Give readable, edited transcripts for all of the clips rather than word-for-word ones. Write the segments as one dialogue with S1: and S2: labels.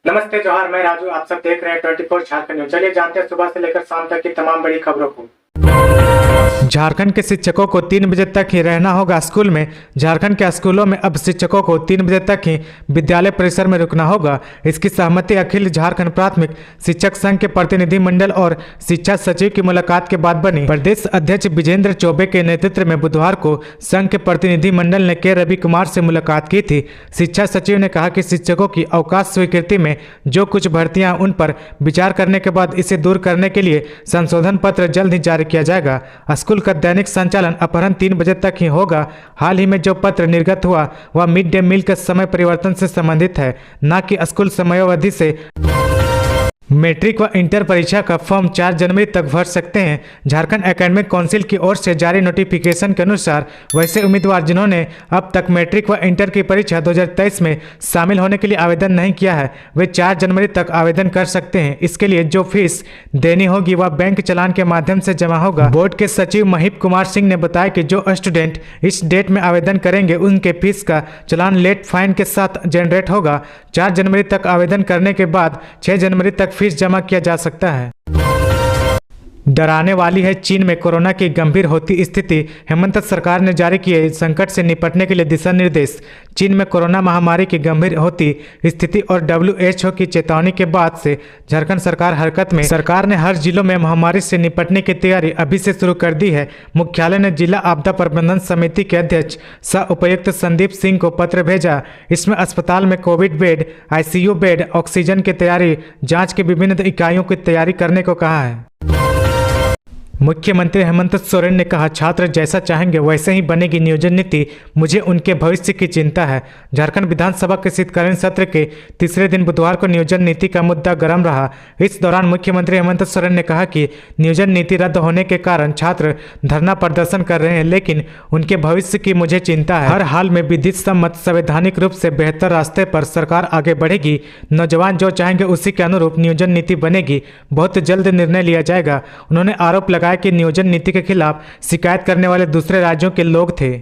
S1: नमस्ते जौहर, मैं राजू। आप सब देख रहे हैं 24 झारखंड न्यूज। चलिए जानते हैं सुबह से लेकर शाम तक की तमाम बड़ी खबरों को। झारखंड के शिक्षकों को 3 बजे तक ही रहना होगा स्कूल में। झारखंड के स्कूलों में अब शिक्षकों को 3 बजे तक ही विद्यालय परिसर में रुकना होगा। इसकी सहमति अखिल झारखंड प्राथमिक शिक्षक संघ के प्रतिनिधि मंडल और शिक्षा सचिव की मुलाकात के बाद बनी। प्रदेश अध्यक्ष विजेंद्र चौबे के नेतृत्व में बुधवार को संघ के प्रतिनिधि मंडल ने के रवि कुमार से मुलाकात की थी। शिक्षा सचिव ने कहा कि शिक्षकों की अवकाश स्वीकृति में जो कुछ भर्तियां उन पर विचार करने के बाद इसे दूर करने के लिए संशोधन पत्र जल्द ही जारी किया जाएगा। स्कूल का दैनिक संचालन अपराह्न 3 बजे तक ही होगा। हाल ही में जो पत्र निर्गत हुआ वह मिड डे मील के समय परिवर्तन से संबंधित है, न कि स्कूल समयावधि से। मैट्रिक व इंटर परीक्षा का फॉर्म 4 जनवरी तक भर सकते हैं। झारखंड एकेडमिक काउंसिल की ओर से जारी नोटिफिकेशन के अनुसार वैसे उम्मीदवार जिन्होंने अब तक मैट्रिक व इंटर की परीक्षा 2023 में शामिल होने के लिए आवेदन नहीं किया है, वे 4 जनवरी तक आवेदन कर सकते हैं। इसके लिए जो फीस देनी होगी वह बैंक चालान के माध्यम से जमा होगा। बोर्ड के सचिव महिप कुमार सिंह ने बताया कि जो स्टूडेंट इस डेट में आवेदन करेंगे उनके फीस का चालान लेट फाइन के साथ जनरेट होगा। 4 जनवरी तक आवेदन करने के बाद 6 जनवरी तक फीस जमा किया जा सकता है। डराने वाली है चीन में कोरोना की गंभीर होती स्थिति। हेमंत सरकार ने जारी किए संकट से निपटने के लिए दिशा निर्देश। चीन में कोरोना महामारी की गंभीर होती स्थिति और WHO की चेतावनी के बाद से झारखंड सरकार हरकत में। सरकार ने हर जिलों में महामारी से निपटने की तैयारी अभी से शुरू कर दी है। मुख्यालय ने जिला आपदा प्रबंधन समिति के अध्यक्ष सह उपायुक्त संदीप सिंह को पत्र भेजा। इसमें अस्पताल में Covid bed, ICU bed, oxygen की तैयारी, जाँच की विभिन्न इकाइयों की तैयारी करने को कहा है। मुख्यमंत्री हेमंत सोरेन ने कहा, छात्र जैसा चाहेंगे वैसे ही बनेगी नियोजन नीति, मुझे उनके भविष्य की चिंता है। झारखंड विधानसभा के शीतकालीन सत्र के तीसरे दिन बुधवार को नियोजन नीति का मुद्दा गर्म रहा। इस दौरान मुख्यमंत्री हेमंत सोरेन ने कहा कि नियोजन नीति रद्द होने के कारण छात्र धरना प्रदर्शन कर रहे हैं, लेकिन उनके भविष्य की मुझे चिंता है। हर हाल में विधित सम्मत संवैधानिक रूप से बेहतर रास्ते पर सरकार आगे बढ़ेगी। नौजवान जो चाहेंगे उसी के अनुरूप नियोजन नीति बनेगी। बहुत जल्द निर्णय लिया जाएगा। उन्होंने आरोप लगाया कि नियोजन नीति के खिलाफ शिकायत करने वाले दूसरे राज्यों के लोग थे।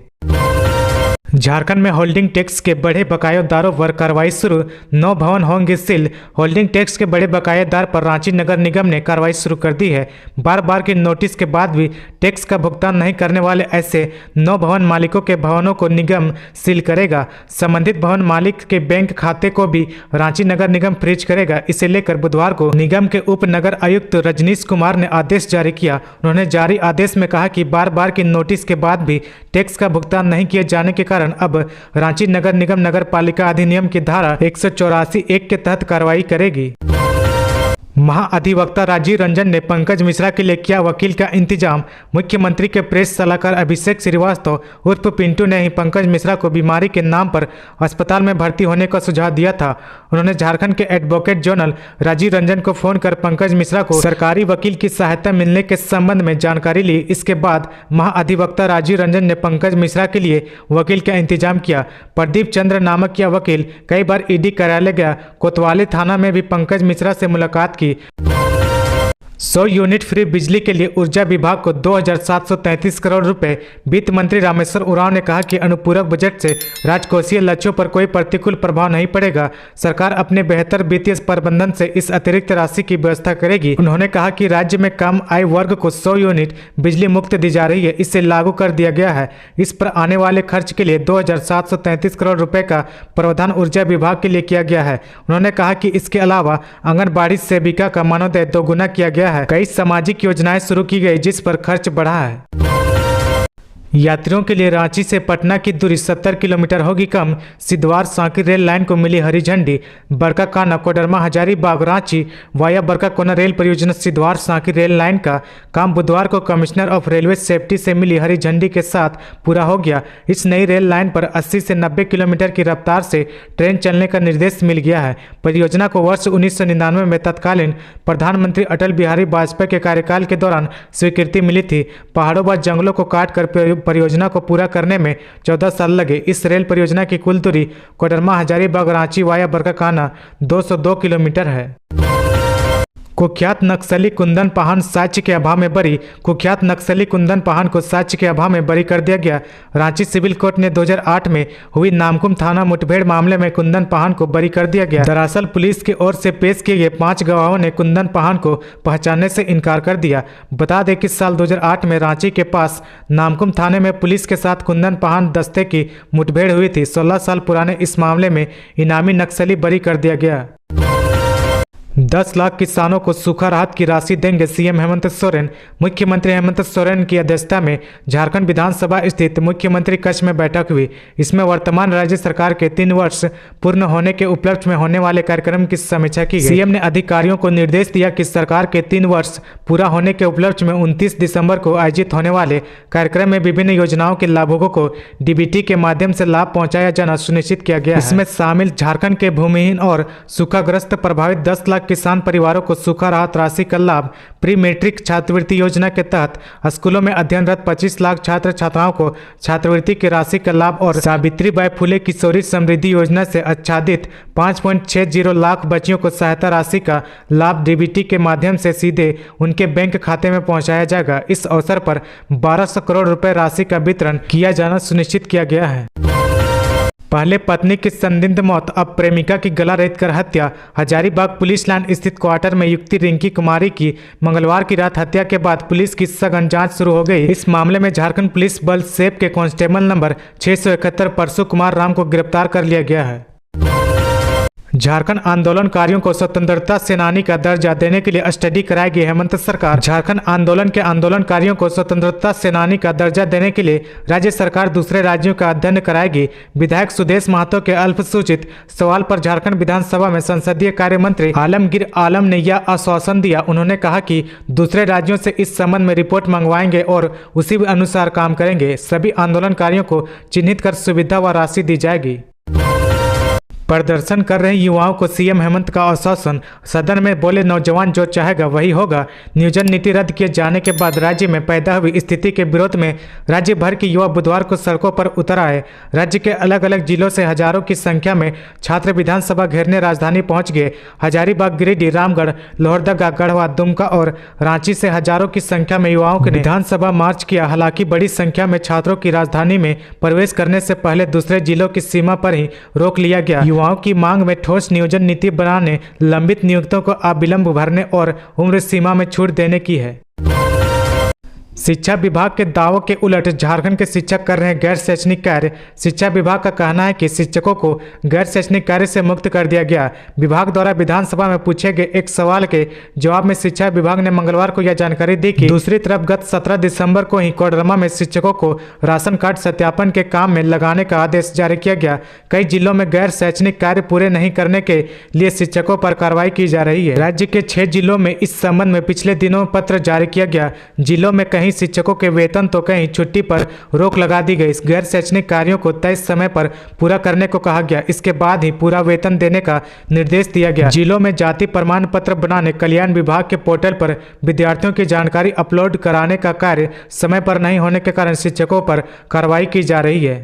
S1: झारखंड में होल्डिंग टैक्स के बड़े बकायेदारों पर कार्रवाई शुरू। 9 भवन होंगे सील। होल्डिंग टैक्स के बड़े बकायेदार पर रांची नगर निगम ने कार्रवाई शुरू कर दी है। बार बार के नोटिस के बाद भी टैक्स का भुगतान नहीं करने वाले ऐसे 9 भवन मालिकों के भवनों को निगम सील करेगा। संबंधित भवन मालिक के बैंक खाते को भी रांची नगर निगम फ्रीज करेगा। इसे लेकर बुधवार को निगम के उप नगर आयुक्त रजनीश कुमार ने आदेश जारी किया। उन्होंने जारी आदेश में कहा कि बार बार के नोटिस के बाद भी टैक्स का भुगतान नहीं किए जाने के कारण अब रांची नगर निगम नगर पालिका अधिनियम की धारा 184(1) के तहत कार्रवाई करेगी। महाअधिवक्ता राजीव रंजन ने पंकज मिश्रा के लिए किया वकील का इंतजाम। मुख्यमंत्री के प्रेस सलाहकार अभिषेक श्रीवास्तव उर्फ पिंटू ने ही पंकज मिश्रा को बीमारी के नाम पर अस्पताल में भर्ती होने का सुझाव दिया था। उन्होंने झारखंड के एडवोकेट जनरल राजीव रंजन को फोन कर पंकज मिश्रा को सरकारी वकील की सहायता मिलने के संबंध में जानकारी ली। इसके बाद महाअधिवक्ता राजीव रंजन ने पंकज मिश्रा के लिए वकील का इंतजाम किया। प्रदीप चंद्र नामक यह वकील कई बार ED कार्यालय गया। कोतवाली थाना में भी पंकज मिश्रा से मुलाकात की। 100 यूनिट फ्री बिजली के लिए ऊर्जा विभाग को 2,733 करोड़ रुपए। वित्त मंत्री रामेश्वर उरांव ने कहा कि अनुपूरक बजट से राजकोषीय लक्ष्यों पर कोई प्रतिकूल प्रभाव नहीं पड़ेगा। सरकार अपने बेहतर वित्तीय प्रबंधन से इस अतिरिक्त राशि की व्यवस्था करेगी। उन्होंने कहा कि राज्य में कम आय वर्ग को 100 यूनिट बिजली मुफ्त दी जा रही है। इसे लागू कर दिया गया है। इस पर आने वाले खर्च के लिए 2,733 करोड़ रुपए का प्रावधान ऊर्जा विभाग के लिए किया गया है। उन्होंने कहा कि इसके अलावा आंगनबाड़ी सेविका का मानदेय 2 गुना किया गया है। कई सामाजिक योजनाएं शुरू की गई जिस पर खर्च बढ़ा है। यात्रियों के लिए रांची से पटना की दूरी 70 किलोमीटर होगी कम। सिद्धवार सांकी रेल लाइन को मिली हरी झंडी। बरकाकाना कोडरमा हजारीबाग रांची वाया बरकाकोना रेल परियोजना सिद्धवार सांकी रेल लाइन का काम बुधवार को कमिश्नर ऑफ रेलवे सेफ्टी से मिली हरी झंडी के साथ पूरा हो गया। इस नई रेल लाइन पर 80 से 90 किलोमीटर की रफ्तार से ट्रेन चलने का निर्देश मिल गया है। परियोजना को वर्ष 1999 में तत्कालीन प्रधानमंत्री अटल बिहारी वाजपेयी के कार्यकाल के दौरान स्वीकृति मिली थी। पहाड़ों व जंगलों को काटकर परियोजना को पूरा करने में 14 साल लगे। इस रेल परियोजना की कुल दूरी कोडरमा हजारीबाग रांची वाया बरकाकाना 202 किलोमीटर है। कुख्यात नक्सली कुंदन पाहन साक्ष्य के अभाव में बरी। कुख्यात नक्सली कुंदन पाहन को साक्ष्य के अभाव में बरी कर दिया गया। रांची सिविल कोर्ट ने 2008 में हुई नामकुम थाना मुठभेड़ मामले में कुंदन पाहन को बरी कर दिया गया। दरअसल पुलिस की ओर से पेश किए गए 5 गवाहों ने कुंदन पाहन को पहचानने से इनकार कर दिया। बता दें कि साल 2008 में रांची के पास नामकुम थाने में पुलिस के साथ कुंदन पाहन दस्ते की मुठभेड़ हुई थी। 16 साल पुराने इस मामले में इनामी नक्सली बरी कर दिया गया। 10 लाख किसानों को सूखा राहत की राशि देंगे सीएम हेमंत सोरेन। मुख्यमंत्री हेमंत सोरेन की अध्यक्षता में झारखंड विधानसभा स्थित मुख्यमंत्री कक्ष में बैठक हुई। इसमें वर्तमान राज्य सरकार के 3 वर्ष पूर्ण होने के उपलक्ष्य में होने वाले कार्यक्रम की समीक्षा की गई। सीएम ने अधिकारियों को निर्देश दिया कि सरकार के 3 वर्ष पूरा होने के उपलक्ष्य में 29 दिसंबर को आयोजित होने वाले कार्यक्रम में विभिन्न योजनाओं के लाभुकों को डीबीटी के माध्यम से लाभ पहुँचाया जाना सुनिश्चित किया गया। इसमें शामिल झारखंड के भूमिहीन और सूखाग्रस्त प्रभावित 10 लाख किसान परिवारों को सूखा राहत राशि का लाभ, प्री मैट्रिक छात्रवृत्ति योजना के तहत स्कूलों में अध्ययनरत 25 लाख छात्र छात्राओं को छात्रवृत्ति की राशि का लाभ और सावित्रीबाई फुले किशोरी समृद्धि योजना से आच्छादित 5.60 लाख बच्चियों को सहायता राशि का लाभ डीबीटी के माध्यम से सीधे उनके बैंक खाते में पहुंचाया जाएगा। इस अवसर पर 1200 करोड़ रुपए राशि का वितरण किया जाना सुनिश्चित किया गया है। पहले पत्नी की संदिग्ध मौत, अब प्रेमिका की गला रेत कर हत्या। हजारीबाग पुलिस लाइन स्थित क्वार्टर में युक्ति रिंकी कुमारी की मंगलवार की रात हत्या के बाद पुलिस की सघन जांच शुरू हो गई। इस मामले में झारखंड पुलिस बल सेप के कांस्टेबल नंबर 671 परसु कुमार राम को गिरफ्तार कर लिया गया है। झारखंड आंदोलनकारियों को स्वतंत्रता सेनानी का दर्जा देने के लिए स्टडी कराएगी हेमंत सरकार। झारखंड आंदोलन के आंदोलनकारियों को स्वतंत्रता सेनानी का दर्जा देने के लिए राज्य सरकार दूसरे राज्यों का अध्ययन कराएगी। विधायक सुदेश महतो के अल्पसूचित सवाल पर झारखंड विधानसभा में संसदीय कार्य मंत्री आलमगीर आलम ने यह आश्वासन दिया। उन्होंने कहा कि दूसरे राज्यों से इस संबंध में रिपोर्ट मंगवाएंगे और उसी अनुसार काम करेंगे। सभी आंदोलनकारियों को चिन्हित कर सुविधा व राशि दी जाएगी। प्रदर्शन कर रहे युवाओं को सीएम हेमंत का आश्वासन। सदन में बोले, नौजवान जो चाहेगा वही होगा। नियोजन नीति रद्द किए जाने के बाद राज्य में पैदा हुई स्थिति के विरोध में राज्य भर के युवा बुधवार को सड़कों पर उतर आए। राज्य के अलग अलग जिलों से हजारों की संख्या में छात्र विधानसभा घेरने राजधानी पहुंच गए। हजारीबाग, गिरिडीह, रामगढ़, लोहरदगा, गढ़वा, दुमका और रांची से हजारों की संख्या में युवाओं ने विधानसभा मार्च किया। हालांकि बड़ी संख्या में छात्रों की राजधानी में प्रवेश करने से पहले दूसरे जिलों की सीमा पर ही रोक लिया गया। युवाओं की मांग में ठोस नियोजन नीति बनाने, लंबित नियुक्तियों को अविलंब भरने और उम्र सीमा में छूट देने की है। शिक्षा विभाग के दावों के उलट झारखंड के शिक्षक कर रहे हैं गैर शैक्षणिक कार्य। शिक्षा विभाग का कहना है कि शिक्षकों को गैर शैक्षणिक कार्य से मुक्त कर दिया गया। विभाग द्वारा विधानसभा में पूछे गए एक सवाल के जवाब में शिक्षा विभाग ने मंगलवार को यह जानकारी दी कि दूसरी तरफ गत 17 दिसंबर को ही कोडरमा में शिक्षकों को राशन कार्ड सत्यापन के काम में लगाने का आदेश जारी किया गया। कई जिलों में गैर शैक्षणिक कार्य पूरे नहीं करने के लिए शिक्षकों पर कार्रवाई की जा रही है। राज्य के 6 जिलों में इस संबंध में पिछले दिनों पत्र जारी किया गया। जिलों में कहीं शिक्षकों के वेतन तो कहीं छुट्टी पर रोक लगा दी गई। गैर शैक्षणिक कार्यों को तय समय पर पूरा करने को कहा गया। इसके बाद ही पूरा वेतन देने का निर्देश दिया गया। जिलों में जाति प्रमाण पत्र बनाने, कल्याण विभाग के पोर्टल पर विद्यार्थियों की जानकारी अपलोड कराने का कार्य समय पर नहीं होने के कारण शिक्षकों पर कार्रवाई की जा रही है।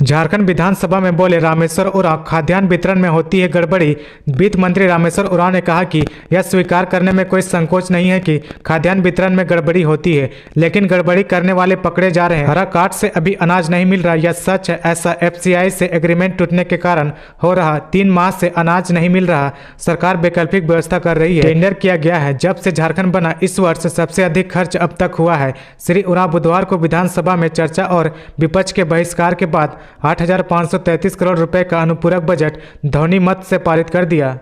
S1: झारखंड विधानसभा में बोले रामेश्वर उरांव, खाद्यान्न वितरण में होती है गड़बड़ी। वित्त मंत्री रामेश्वर उरांव ने कहा कि यह स्वीकार करने में कोई संकोच नहीं है कि खाद्यान्न वितरण में गड़बड़ी होती है, लेकिन गड़बड़ी करने वाले पकड़े जा रहे हैं। हरा कार्ड से अभी अनाज नहीं मिल रहा, यह सच है। ऐसा FCI से एग्रीमेंट टूटने के कारण हो रहा। 3 माह से अनाज नहीं मिल रहा। सरकार वैकल्पिक व्यवस्था कर रही है। टेंडर किया गया है। जब से झारखंड बना इस वर्ष सबसे अधिक खर्च अब तक हुआ है। श्री उरांव बुधवार को विधानसभा में चर्चा और विपक्ष के बहिष्कार के बाद 8,533 करोड़ रुपए का अनुपूरक बजट ध्वनि मत से पारित कर दिया।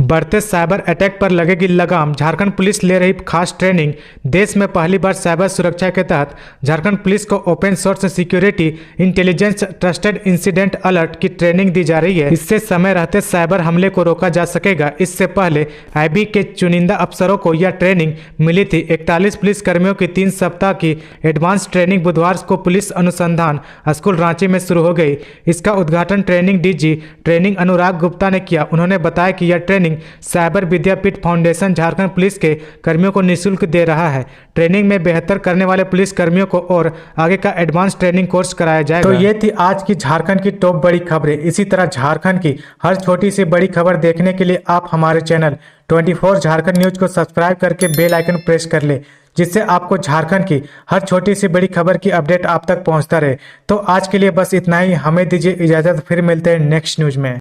S1: बढ़ते साइबर अटैक पर लगेगी लगाम, झारखंड पुलिस ले रही खास ट्रेनिंग। देश में पहली बार साइबर सुरक्षा के तहत झारखंड पुलिस को open source security intelligence trusted incident alert की ट्रेनिंग दी जा रही है। इससे समय रहते साइबर हमले को रोका जा सकेगा। इससे पहले IB के चुनिंदा अफसरों को यह ट्रेनिंग मिली थी। 41 पुलिस कर्मियों की 3 सप्ताह की एडवांस ट्रेनिंग बुधवार को पुलिस अनुसंधान स्कूल रांची में शुरू हो गई। इसका उद्घाटन training DG training Anurag Gupta ने किया। उन्होंने बताया कि यह ट्रेनिंग ट्रेनिंग साइबर विद्यापीठ फाउंडेशन झारखंड पुलिस के कर्मियों को निःशुल्क दे रहा है। ट्रेनिंग में बेहतर करने वाले पुलिस कर्मियों को और आगे का एडवांस ट्रेनिंग कोर्स कराया जाएगा। तो ये थी आज की झारखंड की टॉप बड़ी खबरें। इसी तरह झारखंड की हर छोटी सी बड़ी खबर देखने के लिए आप हमारे चैनल 24 झारखंड न्यूज को सब्सक्राइब करके बेल आइकन प्रेस कर ले, जिससे आपको झारखंड की हर छोटी सी बड़ी खबर की अपडेट आप तक पहुंचता रहे। तो आज के लिए बस इतना ही। हमें दीजिए इजाजत, फिर मिलते हैं नेक्स्ट न्यूज में।